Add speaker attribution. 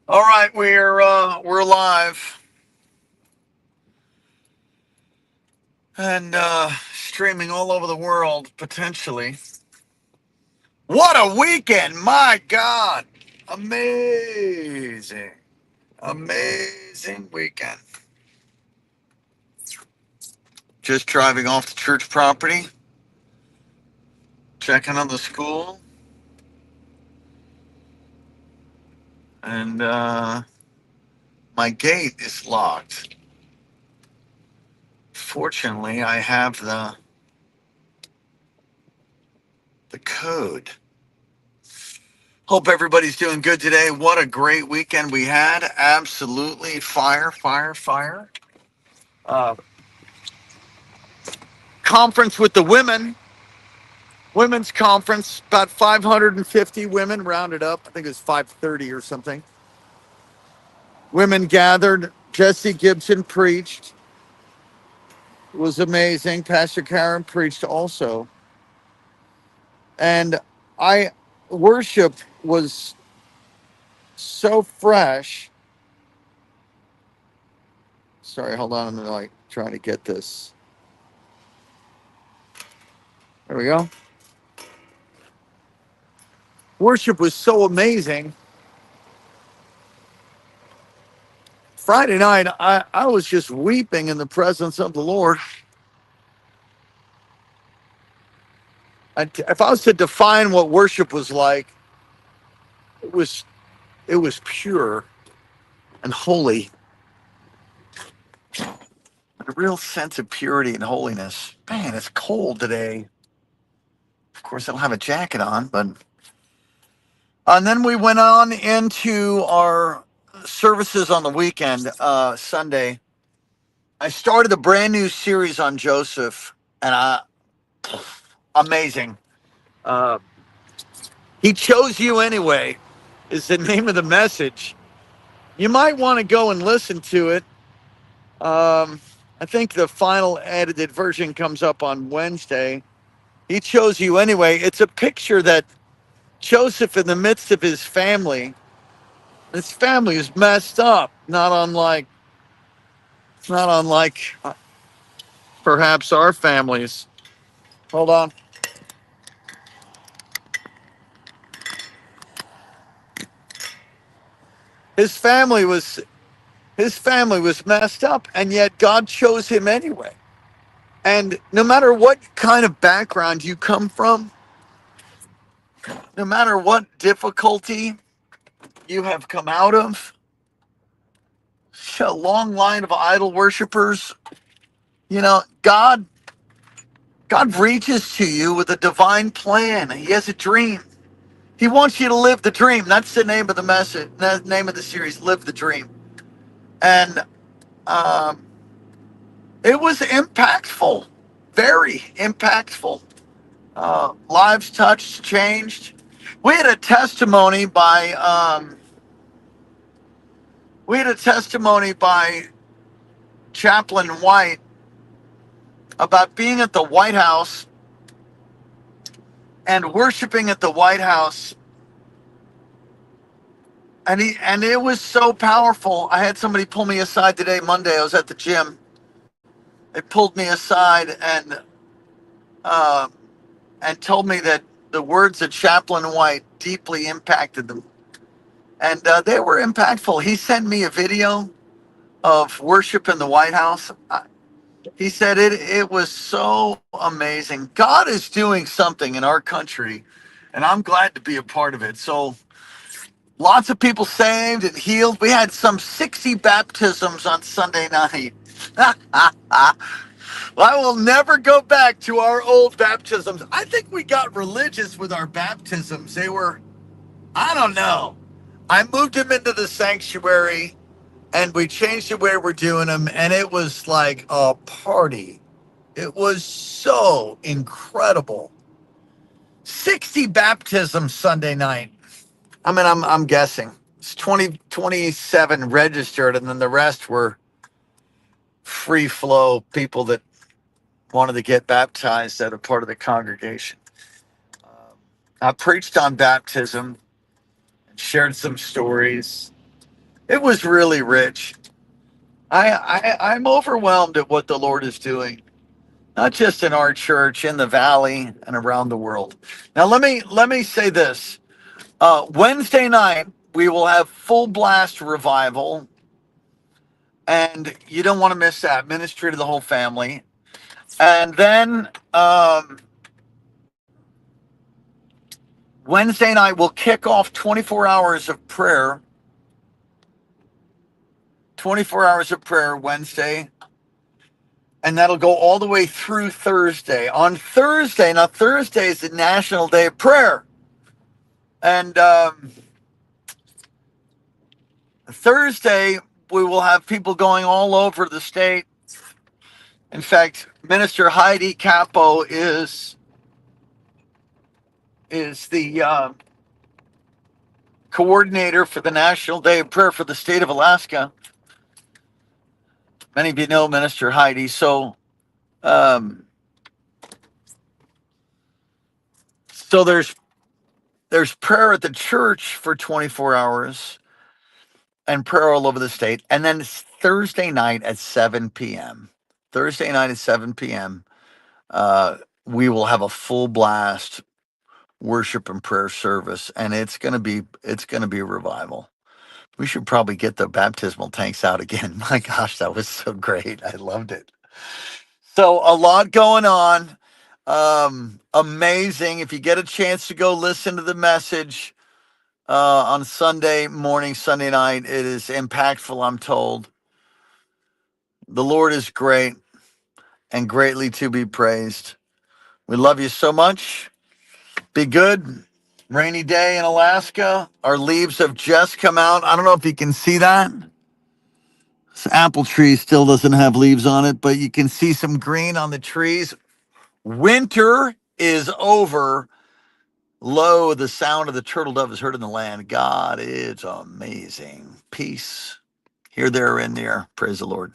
Speaker 1: All right, we're live and streaming all over the world potentially. What a weekend! My God, amazing, amazing weekend. Just driving off the church property, checking on the school, and my gate is locked. Fortunately, I have the code. Hope everybody's doing good today. What a great weekend we had. Absolutely fire, fire, fire. Uh, Conference with the women's conference, about 550 women rounded up. I think it was 530 or something. Women gathered. Jesse Gibson preached. It was amazing. Pastor Karen preached also. And I worship was so fresh. Sorry, hold on. I'm like trying to get this. There we go. Worship was so amazing. Friday night, I was just weeping in the presence of the Lord. If I was to define what worship was like, it was it was pure and holy, a real sense of purity and holiness. Man, it's cold today. Of course, I don't have a jacket on, but and then we went on into our services on the weekend. Sunday, I started a brand new series on Joseph, and amazing. Uh, he chose you anyway. Is the name of the message. You might want to go and listen to it. I think the final edited version comes up on Wednesday. He chose you anyway. It's a picture that Joseph, in the midst of his family is messed up, not unlike perhaps our families. Hold on. His family was his family was messed up, and yet God chose him anyway. And no matter what kind of background you come from, no matter what difficulty you have come out of, a long line of idol worshipers, God reaches to you with a divine plan. He has a dream. He wants you to live the dream. That's the name of the message, the name of the series, Live the Dream. And um, it was impactful, very impactful. Lives touched, changed. We had a testimony by Chaplain White about being at the White House and worshiping at the White House, and it was so powerful. I had somebody pull me aside today, Monday. I was at the gym. They pulled me aside uh, and told me that the words of Chaplain White deeply impacted them, and they were impactful. He sent me a video of worship in the White House. He said it was so amazing. God is doing something in our country, and I'm glad to be a part of it. So lots of people saved and healed. We had some 60 baptisms on Sunday night. Well, I will never go back to our old baptisms. I think we got religious with our baptisms. I don't know. I moved him into the sanctuary and we changed the way we're doing them, and it was like a party. It was so incredible. 60 baptisms Sunday night. I mean, I'm guessing. It's 27 registered, and then the rest were free flow people that wanted to get baptized that are part of the congregation. I preached on baptism and shared some stories. It was really rich. I'm overwhelmed at what the Lord is doing, not just in our church, in the valley, and around the world. Now, let me say this. Wednesday night, we will have full blast revival, and you don't want to miss that. Ministry to the whole family. And then Wednesday night, we'll kick off 24 hours of prayer. 24 hours of prayer Wednesday. And that'll go all the way through Thursday. On Thursday, now Thursday is the National Day of Prayer. And Thursday, we will have people going all over the state. In fact, Minister Heidi Capo is the coordinator for the National Day of Prayer for the state of Alaska. Many of you know Minister Heidi. Um, so there's prayer at the church for 24 hours and prayer all over the state. And then it's Thursday night at 7 p.m. Thursday night at 7 p.m. We will have a full blast worship and prayer service, and it's gonna be a revival. We should probably get the baptismal tanks out again. My gosh, that was so great. I loved it. So a lot going on. Amazing. If you get a chance to go listen to the message on Sunday morning, Sunday night, it is impactful, I'm told. The Lord is great and greatly to be praised. We love you so much. Be good. Rainy day in Alaska. Our leaves have just come out. I don't know if you can see that. This apple tree still doesn't have leaves on it, but you can see some green on the trees. Winter is over. Lo, the sound of the turtle dove is heard in the land. God is amazing. Peace here, there, and there. Praise the Lord.